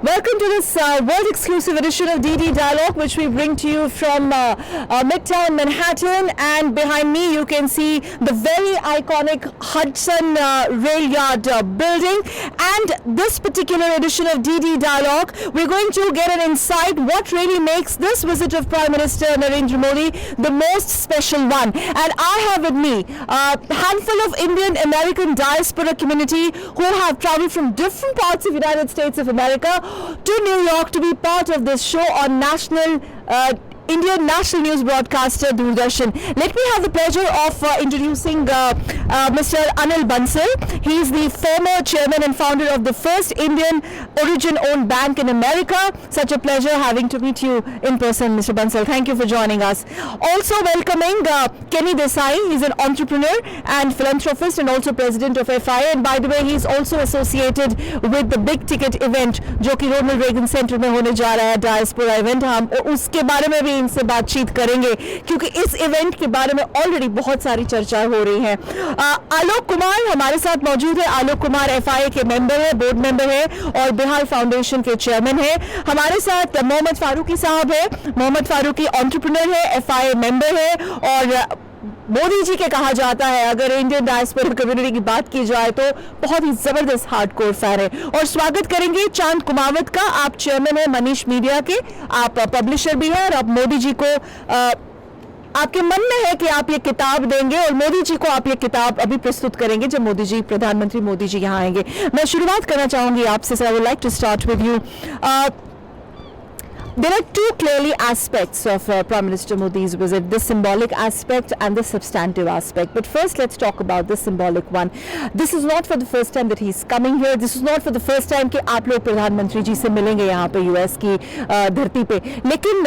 Welcome to this world-exclusive edition of DD Dialogue, which we bring to you from Midtown Manhattan. And behind me, you can see the very iconic Hudson Rail Yard building. And this particular edition of DD Dialogue, we're going to get an insight what really makes this visit of Prime Minister Narendra Modi the most special one. And I have with me a handful of Indian American diaspora community who have traveled from different parts of the United States of America to New York to be part of this show on Indian national news broadcaster Doordarshan. Let me have the pleasure of introducing Mr. Anil Bansal. He is the former chairman and founder of the first Indian origin-owned bank in America. Such a pleasure having to meet you in person, Mr. Bansal. Thank you for joining us. Also welcoming Kenny Desai. He's an entrepreneur and philanthropist and also president of FIA. And by the way, he's also associated with the big ticket event जो कि Ronald Reagan Center में होने जा रहा है, diaspora event. हम उसके बारे में भी इनसे बातचीत करेंगे क्योंकि इस इवेंट के बारे में ऑलरेडी बहुत सारी चर्चा हो रही है। आलोक कुमार हमारे साथ मौजूद है। आलोक कुमार एफआईए के मेंबर है, बोर्ड मेंबर है और बिहार फाउंडेशन के चेयरमैन है। हमारे साथ मोहम्मद फारूकी साहब है। मोहम्मद फारूकी एंटरप्रेन्योर है, एफआईए मेंबर है और मोदी जी के कहा जाता है अगर इंडियन डायस्पोरा कम्युनिटी की बात की जाए तो बहुत ही जबरदस्त हार्डकोर फैन है। और स्वागत करेंगे चांद कुमावत का। आप चेयरमैन है मनीष मीडिया के, आप पब्लिशर भी हैं और आप मोदी जी को आपके मन में है कि आप ये किताब देंगे और मोदी जी को आप ये किताब अभी प्रस्तुत करेंगे जब मोदी जी, प्रधानमंत्री मोदी जी यहाँ आएंगे। मैं शुरुआत करना चाहूंगी आपसे। I would like to start with you. There are two clearly aspects of Prime Minister Modi's visit, the symbolic aspect and the substantive aspect. But first, let's talk about the symbolic one. This is not for the first time that he's coming here. This is not for the first time कि आप लोग प्रधानमंत्री जी से मिलेंगे यहाँ पे US की धरती पे. लेकिन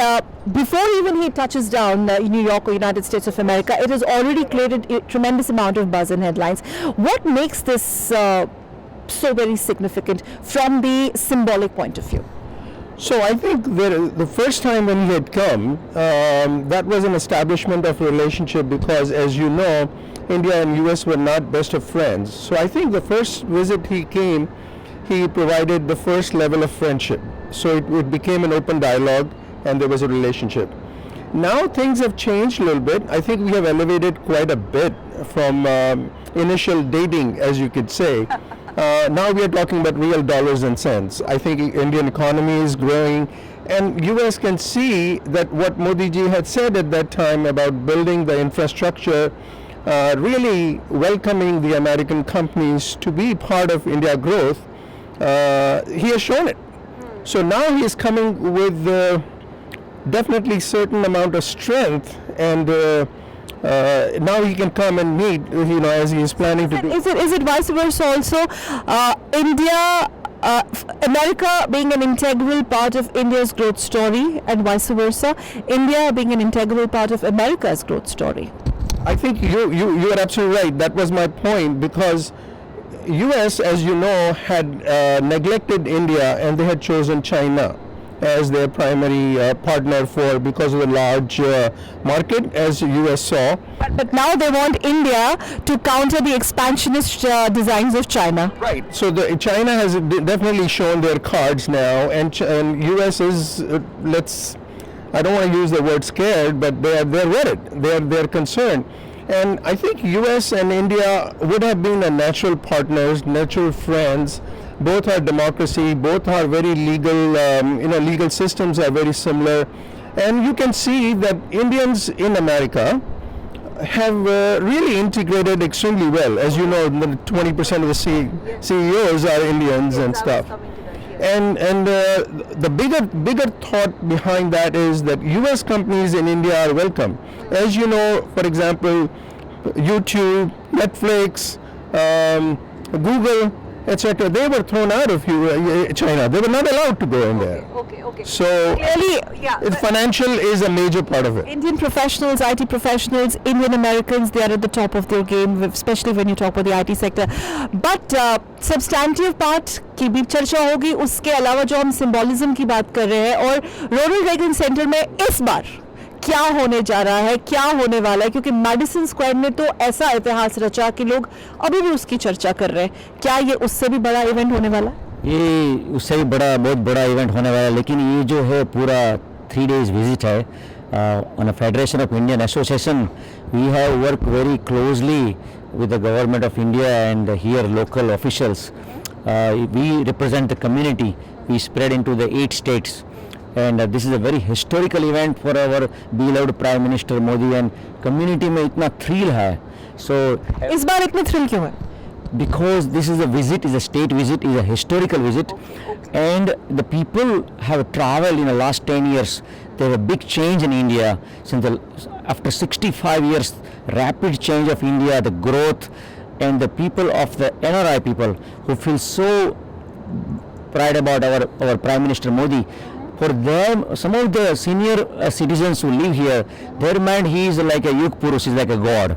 before even he touches down in New York or United States of America, it has already created a tremendous amount of buzz and headlines. What makes this so very significant from the symbolic point of view? So I think the first time when he had come, that was an establishment of relationship because, as you know, India and US were not best of friends. So I think the first visit he came, he provided the first level of friendship. So it became an open dialogue and there was a relationship. Now things have changed a little bit. I think we have elevated quite a bit from initial dating, as you could say. Now we are talking about real dollars and cents. I think Indian economy is growing and US can see that what Modi ji had said at that time about building the infrastructure, really welcoming the American companies to be part of India growth, he has shown it. So now he is coming with definitely certain amount of strength and now he can come and meet, as he is planning to do. Is it vice versa also? America being an integral part of India's growth story and vice versa, India being an integral part of America's growth story? I think you are absolutely right. That was my point because US, as you know, had neglected India and they had chosen China as their primary partner because of the large market, as US saw. But now they want India to counter the expansionist designs of China. Right. So China has definitely shown their cards now, and US is I don't want to use the word scared, but they're worried. They're concerned. And I think US and India would have been a natural partners, natural friends. Both are democracy, both are very legal, legal systems are very similar. And you can see that Indians in America have really integrated extremely well. As you know, 20% of the CEOs are Indians and stuff. And the bigger thought behind that is that US companies in India are welcome. As you know, for example, YouTube, Netflix, Google, etc. They were thrown out of China. They were not allowed to go in there. Okay. So clearly, yeah. Financial is a major part of it. Indian professionals, IT professionals, Indian Americans, they are at the top of their game, especially when you talk about the IT sector. But substantive part की भी चर्चा होगी, उसके अलावा जो हम symbolism की बात कर रहे हैं और रोनल्ड रेगन सेंटर में इस बार क्या होने जा रहा है, क्या होने वाला है, क्योंकि मेडिसन स्क्वायर ने तो ऐसा इतिहास रचा कि लोग अभी भी उसकी चर्चा कर रहे हैं। क्या ये उससे भी बड़ा इवेंट होने वाला है? ये उससे भी बड़ा, बहुत बड़ा इवेंट होने वाला है, लेकिन ये जो है पूरा 3 days विजिट है on a Federation of Indian Association. We have worked very closely with the government of India and here local officials. We represent the community. We spread into the 8 states. And this is a very historical event for our beloved Prime Minister Modi, and community में इतना thrill है. So इस बार इतने thrill क्यों है? because this is a visit, is a state visit, is a historical visit, and the people have traveled in the last 10 years. There is a big change in India after 65 years, rapid change of India, the growth, and the people of the NRI people who feel so pride about our Prime Minister Modi. For them, some of the senior citizens who live here, their mind he is like a Yug Purush, is like a god.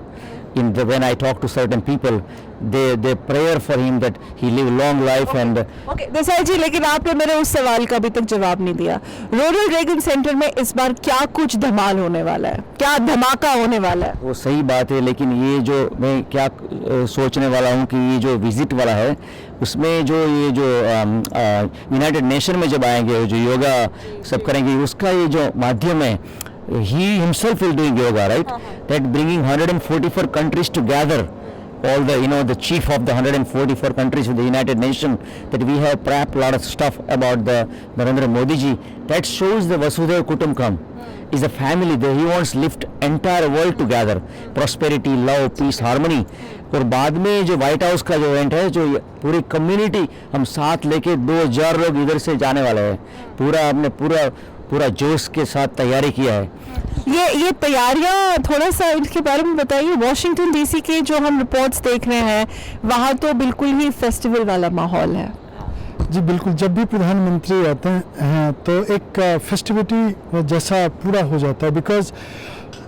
When I talk to certain people, they prayer for him that he live long life. And Okay, Desai जी, लेकिन आपने मेरे उस सवाल का अभी तक जवाब नहीं दिया. रोनल्ड रेगन सेंटर में इस बार क्या कुछ धमाल होने वाला है, क्या धमाका होने वाला है? वो सही बात है, लेकिन ये जो मैं क्या सोचने वाला हूँ कि ये जो विजिट वाला है, उसमें जो ये जो यूनाइटेड नेशन में जब आएंगे, जो योगा सब करेंगे, उसका ये जो माध्यम है, he himself will doing yoga, right? That bringing 144 countries together, all the chief of the 144 countries with the United Nations, that we have prepped a lot of stuff about the Narendra Modi ji. That shows the Vasudhaiva Kutumbakam is a family that he wants to lift entire world together, prosperity, love, peace, harmony. और बाद में जो white house का जो event है, जो पूरी community हम साथ लेके 2000 लोग इधर से जाने वाले हैं. पूरा हमने पूरा जोश के साथ तैयारी किया है. ये तैयारियां थोड़ा सा इनके बारे में बताइए. वॉशिंगटन डीसी के जो हम रिपोर्ट्स देख रहे हैं, वहाँ तो बिल्कुल ही फेस्टिवल वाला माहौल है. जी बिल्कुल, जब भी प्रधानमंत्री आते हैं तो एक फेस्टिविटी जैसा पूरा हो जाता है. बिकॉज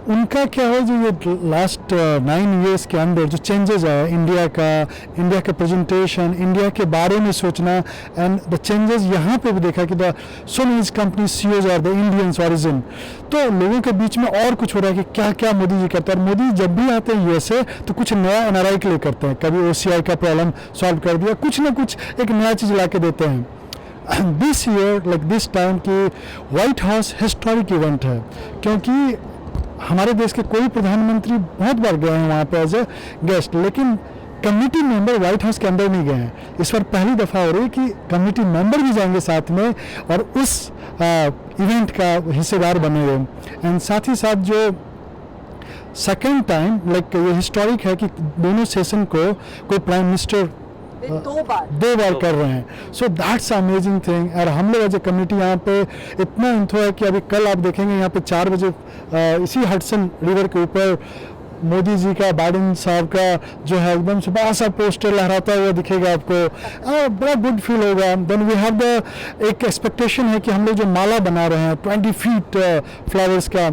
उनका क्या है, जो ये लास्ट 9 years के अंदर जो चेंजेस आया इंडिया का प्रेजेंटेशन, इंडिया के बारे में सोचना, एंड द चेंजेस यहाँ पे भी देखा कि the so many companies CEOs are the Indians origin. तो लोगों के बीच में और कुछ हो रहा है कि क्या क्या मोदी जी करते हैं. मोदी जब भी आते हैं यूएसए तो कुछ नया एनआरआई के लिए करते हैं. कभी ओसीआई का प्रॉब्लम सॉल्व कर दिया, कुछ ना कुछ एक नया चीज़ ला के देते हैं. This year like this time की व्हाइट हाउस हिस्टोरिक इवेंट है, क्योंकि हमारे देश के कोई प्रधानमंत्री बहुत बार गए हैं वहाँ पे एज ए गेस्ट, लेकिन कम्युनिटी मेंबर व्हाइट हाउस के अंदर नहीं गए हैं. इस बार पहली दफ़ा हो रही है कि कम्युनिटी मेंबर भी जाएंगे साथ में और उस इवेंट का हिस्सेदार बनेंगे. एंड साथ ही साथ जो सेकेंड टाइम लाइक ये हिस्टोरिक है कि दोनों सेशन को कोई प्राइम मिनिस्टर दो बार कर रहे हैं. So that's amazing thing. और हम लोग एज ए कम्युनिटी यहाँ पे इतना इंथो है कि अभी कल आप देखेंगे यहाँ पे 4 बजे इसी हडसन रिवर के ऊपर मोदी जी का, बाइडेन साहब का जो है एकदम से बड़ा सा पोस्टर लहराता हुआ दिखेगा आपको. बड़ा गुड फील होगा. देन वी हैव द एक एक्सपेक्टेशन है कि हम लोग जो माला बना रहे हैं 20 feet फ्लावर्स का,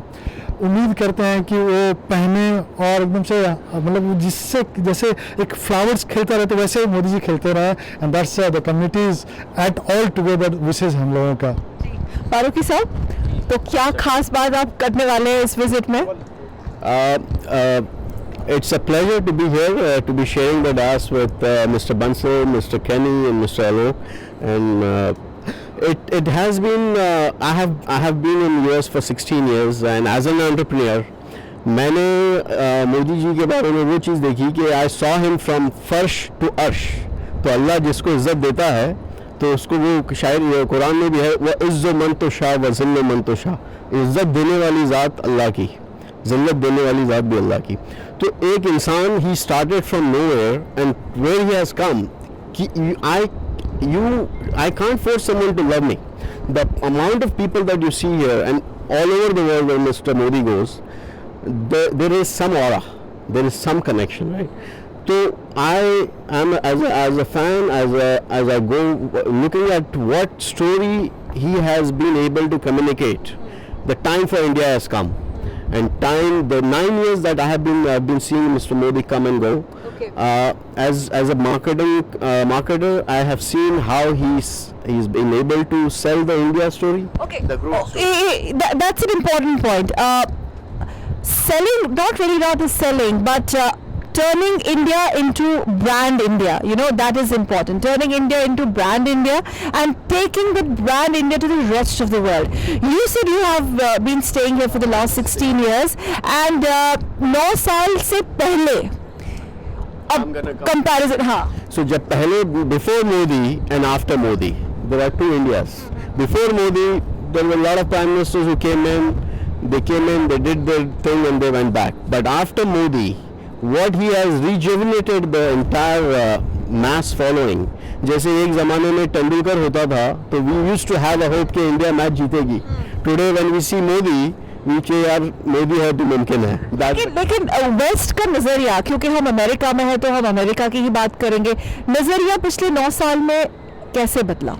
उम्मीद करते हैं कि वो पहने और एकदम से मतलब जिससे जैसे एक फ्लावर्स खेलता रहते वैसे ही मोदी जी खेलते रहे. And that's the communities at all together विशेष हम लोगों का. फारूकी साहब, तो क्या खास बात आप करने वाले हैं इस विजिट में? It's a pleasure to be here, to be sharing the dais with Mr. Bansal, Mr. Kenny and Mr. Alok. And it has been, I have been in US for 16 years, and as an entrepreneur, मैंने मोदी जी के बारे में वो चीज़ देखी कि I saw him from फर्श to अर्श. तो अल्लाह जिसको इज़्ज़त देता है तो उसको वो शायर कुरान में भी है, वह इज़्ज़ो मन तो शाह व ज़िल्ल मन तो शाह. इज़्ज़त देने वाली ज़ात अल्लाह की, ज़िल्लत देने वाली ज़ात भी अल्लाह की. तो एक इंसान he started from nowhere and where he has come कि I can't force someone to love me. The amount of people that you see here and all over the world where Mr. Modi goes, there is some aura, there is some connection, right? So I am as a fan, as I go looking at what story he has been able to communicate. The time for India has come. And the 9 years that I have been seeing Mr. Modi come and go. Okay. As a marketer, I have seen how he's been able to sell the India story. Okay. The growth story. That's an important point. Selling, not the selling, but turning India into brand India. You know, that is important. Turning India into brand India and taking the brand India to the rest of the world. You said you have been staying here for the last 16 years and 9 साल से पहले अब comparison हाँ. So जब पहले before Modi and after Modi, there are two Indias. Before Modi, there were a lot of prime ministers who came in, they did their thing and they went back. But after Modi, what he has rejuvenated the entire mass following. जैसे एक ज़माने में तेंदुलकर होता था, तो we used to have a hope कि India match जीतेगी. Today when we see Modi, we say यार मोदी है तो मुमकिन है. लेकिन वेस्ट का नजरिया, क्योंकि हम अमेरिका में हैं तो हम अमेरिका की ही बात करेंगे, नजरिया पिछले 9 साल में कैसे बदला?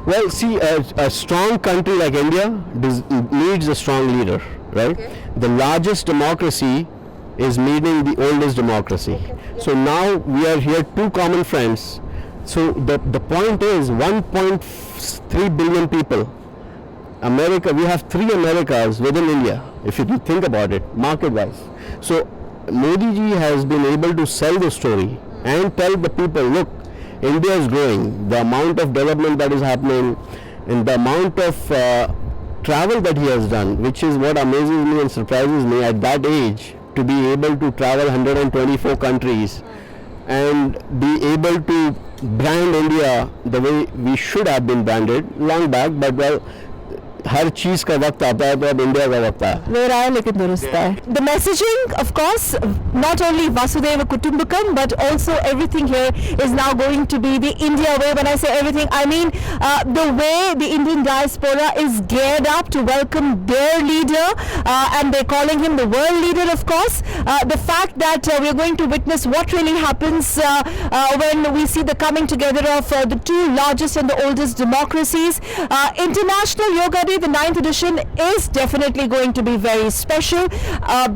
Well, see, a strong country like India needs a strong leader, right? Okay. The largest democracy is meeting the oldest democracy. Okay. So now we are here, two common friends. So the point is 1.3 billion people. America, we have 3 Americas within India, if you think about it, market-wise. So Modi ji has been able to sell the story and tell the people, look, India is growing. The amount of development that is happening and the amount of travel that he has done, which is what amazes me and surprises me at that age, to be able to travel 124 countries and be able to brand India the way we should have been branded long back, but well, हर चीज का वक्त आता है तो अब India का वक्त है. वेर आया लेकिन दुरुस्त है. The messaging, of course, not only Vasudhaiva Kutumbakam, but also everything here is now going to be the India way. When I say everything, I mean the way the Indian diaspora is geared up to welcome their leader, and they're calling him the world leader, of course. The fact that we're going to witness what really happens when we see the coming together of the 2 largest and the oldest democracies. International Yoga Day, the 9th edition, is definitely going to be very special,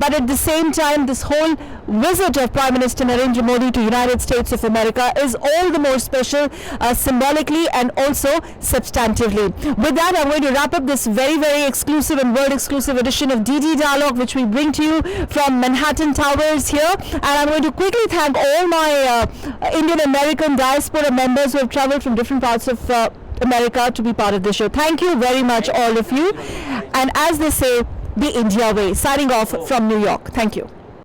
but at the same time, this whole visit of Prime Minister Narendra Modi to United States of America is all the more special, symbolically and also substantively. With that, I'm going to wrap up this very, very exclusive and world exclusive edition of DD Dialogue, which we bring to you from Manhattan Towers here, and I'm going to quickly thank all my Indian American diaspora members who have traveled from different parts of America to be part of the show. Thank you very much, all of you. And as they say, the India way. Signing off from New York. Thank you.